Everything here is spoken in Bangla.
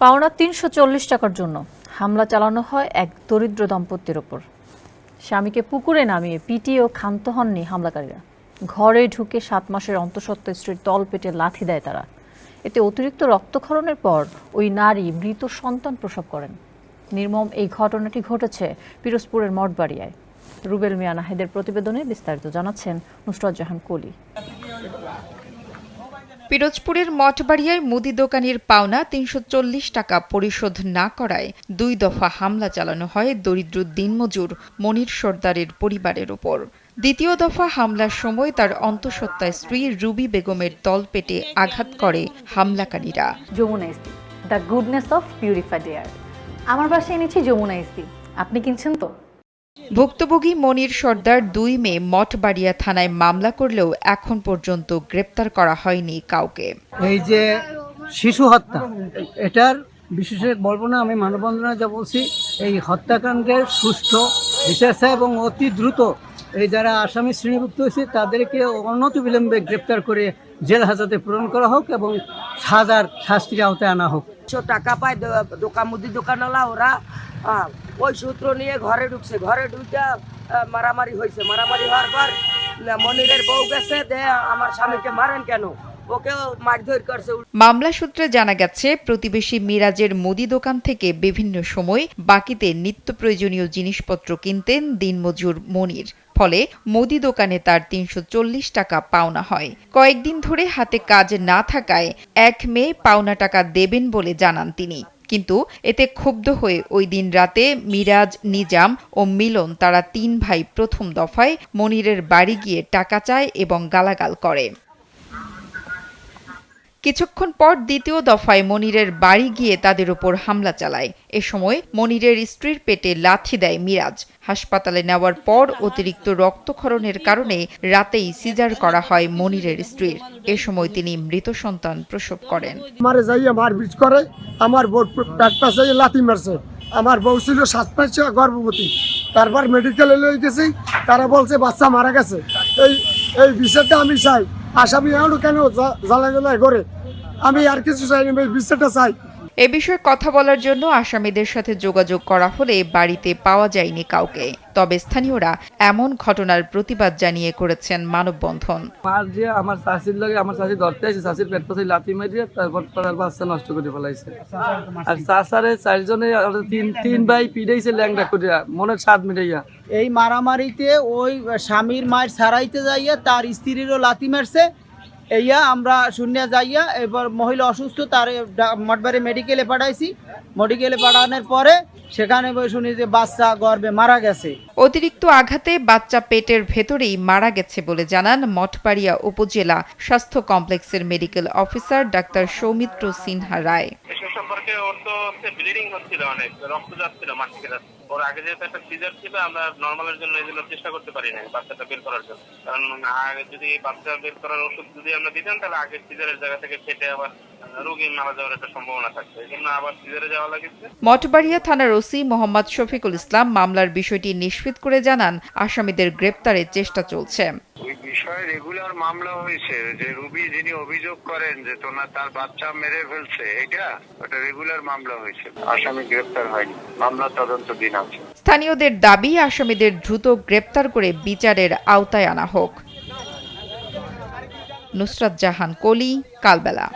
পাওনা ৩৪০ টাকার জন্য হামলা চালানো হয় এক দরিদ্র দম্পতির ওপর। স্বামীকে পুকুরে নামিয়ে পিটিয়ে ও ক্ষান্ত হননি হামলাকারীরা। ঘরে ঢুকে ৭ মাসের অন্তঃসত্ত্বা স্ত্রীর তলপেটে লাথি দেয় তারা। এতে অতিরিক্ত রক্তক্ষরণের পর ওই নারী মৃত সন্তান প্রসব করেন। নির্মম এই ঘটনাটি ঘটেছে পিরোজপুরের মঠবাড়িয়ায়। রুবেল মিয়া নাহিদের প্রতিবেদনে বিস্তারিত জানাচ্ছেন নুসরাত জাহান কলি। পিরোজপুরের মঠবাড়িয়ায় মুদি দোকানের পাওনা ৩৪০ টাকা পরিশোধ না করায় ২ দফা হামলা চালানো হয় দরিদ্র দিনমজুর মনির সর্দারের পরিবারের ওপর। দ্বিতীয় দফা হামলার সময় তার অন্তঃসত্ত্বা স্ত্রী রুবি বেগমের তলপেটে আঘাত করে হামলাকারীরা। যমুনা ইস্তি, the goodness of purified air. আমার বাসায় এনেছি যমুনা ইস্তি, আপনি কিনছেন তো? ভুক্তভোগী মনির সর্দার ২ মে মঠবাড়িয়া থানায় মামলা করলেও এখন পর্যন্ত গ্রেপ্তার করা হয়নি কাউকে। এই যে শিশু হত্যা, এটার বিশেষ বলবো না, আমি মানববন্ধনে যা বলছি, এই হত্যাকাণ্ডের সুষ্ঠু বিচার এবং অতি দ্রুত এই যারা আসামি শ্রেণীভুক্ত হয়েছে তাদেরকে অনতিবিলম্বে গ্রেপ্তার করে জেল হাজতে প্রেরণ করা হোক এবং সাজার শাস্তির আওতায় আনা হোক। টাকা পায় মুদি দোকানওয়ালা, ওরা ওই সূত্র নিয়ে ঘরে ঢুকছে, ঘরে ঢুকে মারামারি হয়েছে। মারামারি হওয়ার পর মনিরের বউ গেছে, আমার স্বামীকে মারেন কেন, ওকেও মারধর করছে। মামলা সূত্রে জানা গেছে, প্রতিবেশী মিরাজের মুদি দোকান থেকে বিভিন্ন সময় বাকিতে নিত্য প্রয়োজনীয় জিনিসপত্র কিনতেন দিনমজুর মনির। ফলে মুদি দোকানে তার ৩৪০ টাকা পাওনা হয়। কয়েকদিন ধরে হাতে কাজ না থাকায় ১ মে পাওনা টাকা দেবেন বলে জানান তিনি। কিন্তু এতে ক্ষুব্ধ হয়ে ওই দিন রাতে মিরাজ, নিজাম ও মিলন তারা ৩ ভাই প্রথম দফায় মনিরের বাড়ি গিয়ে টাকা চায় এবং গালাগাল করে। কিছুক্ষণ পর দ্বিতীয় দফায় মনিরের বাড়ি গিয়ে তাদের উপর হামলা চালায়। এ সময় মনিরের স্ত্রীর পেটে লাথি দেয় মিরাজ। হাসপাতালে নেওয়ার পর অতিরিক্ত রক্তক্ষরণের কারণে রাতেই সিজার করা হয় মনিরের স্ত্রীর। এ সময় তিনি মৃত সন্তান প্রসব করেন। আমার যাইয়া মারপিট করে, আমার বউ পেট পাশে লাথি মারছে। আমার বউ ছিল ৭ মাস গর্ভবতী, তারপর মেডিকেলে লয়ে গেছি, তারা বলছে বাচ্চা মারা গেছে। এই বিষয়টা আমি চাই, আসামি এখনো কেন জ্বালায় করে, আমি আর কিছু চাই না, এই বিষয়টা চাই। এ বিষয়ে কথা বলার জন্য আসামিদের সাথে যোগাযোগ করা হলে বাড়িতে পাওয়া যায়নি কাউকে। তবে স্থানীয়রা এমন ঘটনার প্রতিবাদ জানিয়ে করেছেন মানববন্ধন। আমার চাষির লাগে, আমার চাষি ধরতে আসে, চাষির পেট পাশে লাথি মারিয়ে তারপর তার বাচ্চা নষ্ট করে ফেলাইছে। আর চাষারে ৪ জনে ৩ ভাই পিড়াইছে ল্যাংড়া করিয়া, মনের স্বাদ মিটাইয়া। এই মারামারিতে ওই স্বামীর মায়ের সারাইতে যাইয়া তার স্ত্রীরও লাথি মারছে। এইয়া আমরা শূন্য যাইয়া এবার মহিলা অসুস্থ, তার মঠবাড়ি মেডিকেলে পাঠাইছি। মেডিকেলে পাঠানোর পরে সেখানে শুনি যে বাচ্চা গর্ভে মারা গেছে। অতিরিক্ত আঘাতে বাচ্চা পেটের ভেতরেই মারা গেছে বলে জানান মঠবাড়িয়া উপজেলা স্বাস্থ্য কমপ্লেক্সের medical officer doctor Soumitra Sinha Roy. সম্পর্কে ওর তো ব্লিডিং হচ্ছিল, অনেক রক্ত যাচ্ছিল, মাটিতে যাচ্ছে। ওর আগে যেহেতু একটা সিজার ছিল, আমরা নর্মালের জন্য এই জন্য চেষ্টা করতে পারি না বাচ্চাটা বের করার জন্য। কারণ আগে যদি বাচ্চা বের করার ওষুধ যদি আমরা দিতেন, তাহলে আগে সিজারের জায়গা থেকে ফেটে আবার রোগী মারা যাওয়ার একটা সম্ভাবনা থাকতো। এই জন্য আবার সিজারে যাওয়া লাগছে। মঠবাড়িয়া থানার ওসি মোহাম্মদ শফিকুল ইসলাম মামলার বিষয়টি নিশ্চিত করে জানান, আসামিদের গ্রেপ্তারের চেষ্টা চলছে। ওই বিষয়ে রেগুলার মামলা হয়েছে, যে রুবি যিনি অভিযোগ করেন যে তার বাচ্চা মেরে ফেলছে, ওটা রেগুলার মামলা হয়েছে। আসামি গ্রেপ্তার হয়নি, মামলা তদন্তাধীন আছে। স্থানীয়দের দাবি, আসামিদের দ্রুত গ্রেপ্তার করে বিচারের আওতায় আনা হোক। নুসরাত জাহান কলি, কালবেলা।